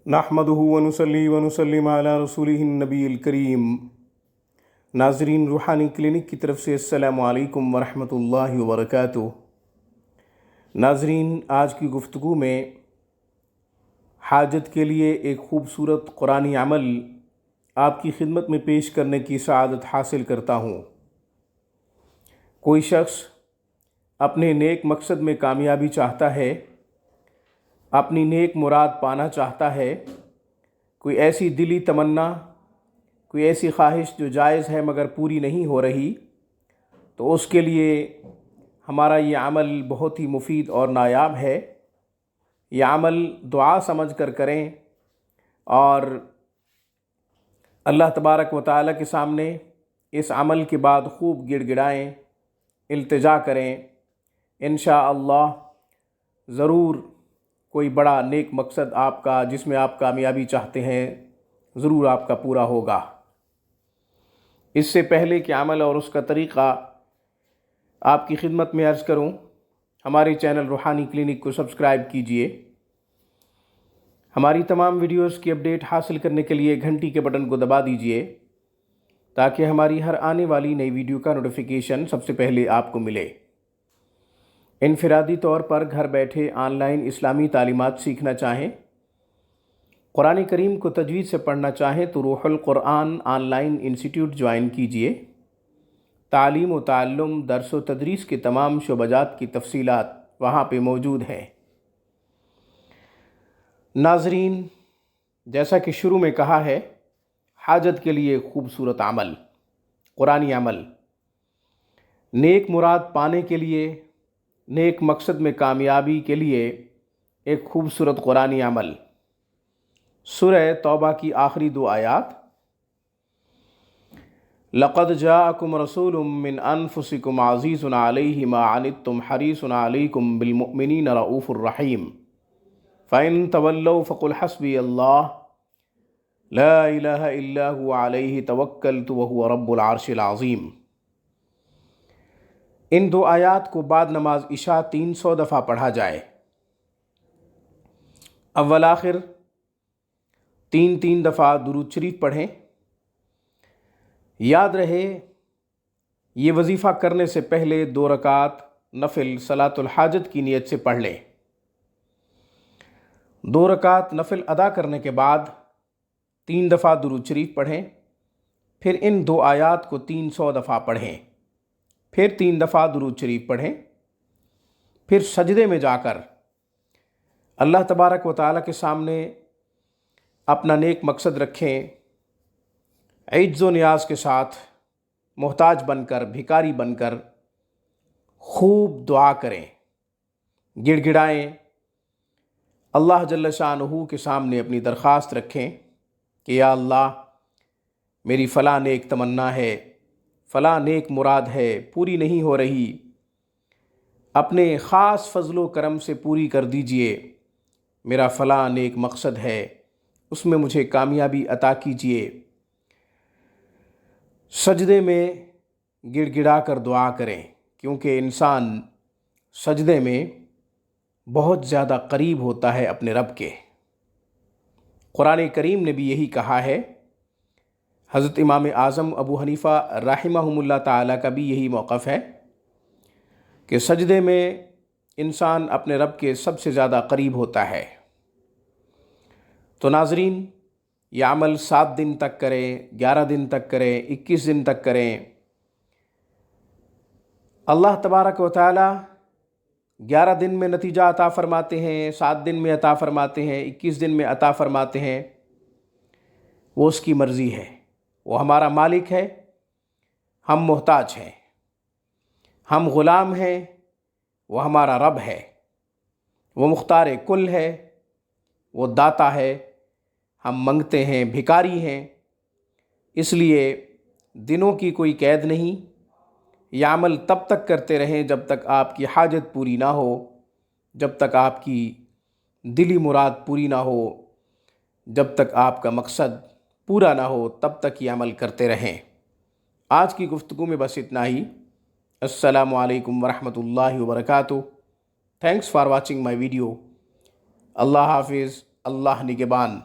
नहमदुहु व नुसल्ली व नुसल्लिम अला रसूलिहिन नबील करीम। नाज़रीन, रूहानी क्लिनिक की तरफ से अस्सलामु अलैकुम व रहमतुल्लाहि व बरकातुहू। नाज़रीन, आज की गुफ्तगू में हाजत के लिए एक ख़ूबसूरत कुरानी अमल आपकी खिदमत में पेश करने की सआदत हासिल करता हूँ। कोई शख्स अपने नेक मकसद में कामयाबी चाहता है, अपनी नेक मुराद पाना चाहता है, कोई ऐसी दिली तमन्ना, कोई ऐसी ख्वाहिश जो जायज़ है मगर पूरी नहीं हो रही, तो उसके लिए हमारा ये अमल बहुत ही मुफीद और नायाब है। यह अमल दुआ समझ कर करें और अल्लाह तबारक व तआला के सामने इस अमल के बाद खूब गिड़गिड़ाएँ, इल्तिजा करें। इंशाअल्लाह ज़रूर कोई बड़ा नेक मकसद आपका, जिसमें आप कामयाबी चाहते हैं, ज़रूर आपका पूरा होगा। इससे पहले कि अमल और उसका तरीक़ा आपकी खिदमत में अर्ज़ करूं, हमारे चैनल रूहानी क्लिनिक को सब्सक्राइब कीजिए। हमारी तमाम वीडियोस की अपडेट हासिल करने के लिए घंटी के बटन को दबा दीजिए, ताकि हमारी हर आने वाली नई वीडियो का नोटिफिकेशन सबसे पहले आपको मिले। इनफरादी तौर पर घर बैठे ऑनलाइन इस्लामी तालीमात सीखना चाहें, कुरान करीम को तजवीद से पढ़ना चाहें तो रूहुल कुरान ऑनलाइन इंस्टीट्यूट ज्वाइन कीजिए। तालीम व ताल्लुम, दर्स व तदरीस के तमाम शोबजात की तफसीलात वहाँ पे मौजूद हैं। नाज़रीन, जैसा कि शुरू में कहा है, हाजत के लिए खूबसूरत अमल, कुरानी अमल, नेक मुराद पाने के लिए, नेक मकसद में कामयाबी के लिए एक खूबसूरत कुरानी अमल। सूरह तौबा की आखिरी दो आयात, लक़द जाअकुम रसूलुम मिन अनफुसिकुम अज़ीज़ुन अलैहि मा अनित्तुम हरीसुन अलैकुम बिल मुअमिनीना रऊफ़ुर रहीम फ़इन तवल्लौ फ़क़ुल हस्बी अल्लाह ला इलाहा इल्ला हुवा अलैहि तवक्कलतु व हुवा रब्बुल अर्शिल अज़ीम। इन दो आयात को बाद नमाज इशा 300 दफ़ा पढ़ा जाए। अव्वल आखिर 3 दफ़ा दुरूद शरीफ पढ़ें। याद रहे, ये वजीफ़ा करने से पहले 2 रकात नफिल सलातुल हाजत की नीयत से पढ़ लें। 2 रकात नफिल अदा करने के बाद 3 दफ़ा दुरूद शरीफ पढ़ें। फिर इन 2 आयात को 300 दफ़ा पढ़ें। फिर 3 दफ़ा दुरूद शरीफ पढ़ें। फिर सजदे में जाकर अल्लाह तबारक व तआला के सामने अपना नेक मकसद रखें। इज्ज़ो नियाज़ के साथ मोहताज बनकर, भिखारी बनकर खूब दुआ करें, गिड़गिड़ाएँ। अल्लाह जल्ल शानहू के सामने अपनी दरख्वास्त रखें कि या अल्लाह, मेरी फ़लाँ नेक तमन्ना है, फ़लाँ नेक मुराद है, पूरी नहीं हो रही, अपने ख़ास फ़ज़्लो करम से पूरी कर दीजिए। मेरा फ़लाँ नेक मकसद है, उसमें मुझे कामयाबी अता कीजिए। सजदे में गिड़गिड़ा कर दुआ करें, क्योंकि इंसान सजदे में बहुत ज़्यादा करीब होता है अपने रब के। कुरान करीम ने भी यही कहा है। हज़रत इमाम आज़म अबू हनीफ़ा रहिमहुमुल्लाह ताला का भी यही मौक़िफ़ है कि सजदे में इंसान अपने रब के सबसे ज़्यादा करीब होता है। तो नाज़रीन, यह अमल 7 दिन तक करें, 11 दिन तक करें, 21 दिन तक करें। अल्लाह तबारक व तआला 11 दिन में नतीजा अता फ़रमाते हैं, 7 दिन में अता फ़रमाते हैं, 21 दिन में अता फ़रमाते हैं। वो उसकी मर्ज़ी है। वो हमारा मालिक है, हम मोहताज हैं। हम ग़ुलाम हैं, वो हमारा रब है। वो मुख्तार कुल है, वो दाता है, हम मंगते हैं, भिखारी हैं। इसलिए दिनों की कोई कैद नहीं। यह अमल तब तक करते रहें जब तक आपकी हाजत पूरी ना हो, जब तक आपकी दिली मुराद पूरी ना हो, जब तक आपका मकसद पूरा ना हो, तब तक ये अमल करते रहें। आज की गुफ्तगू में बस इतना ही। अस्सलामु अलैकुम वरहमतुल्लाहि वबरकातुहू। Thanks for watching my video. Allah हाफिज़, अल्लाह निगहबान।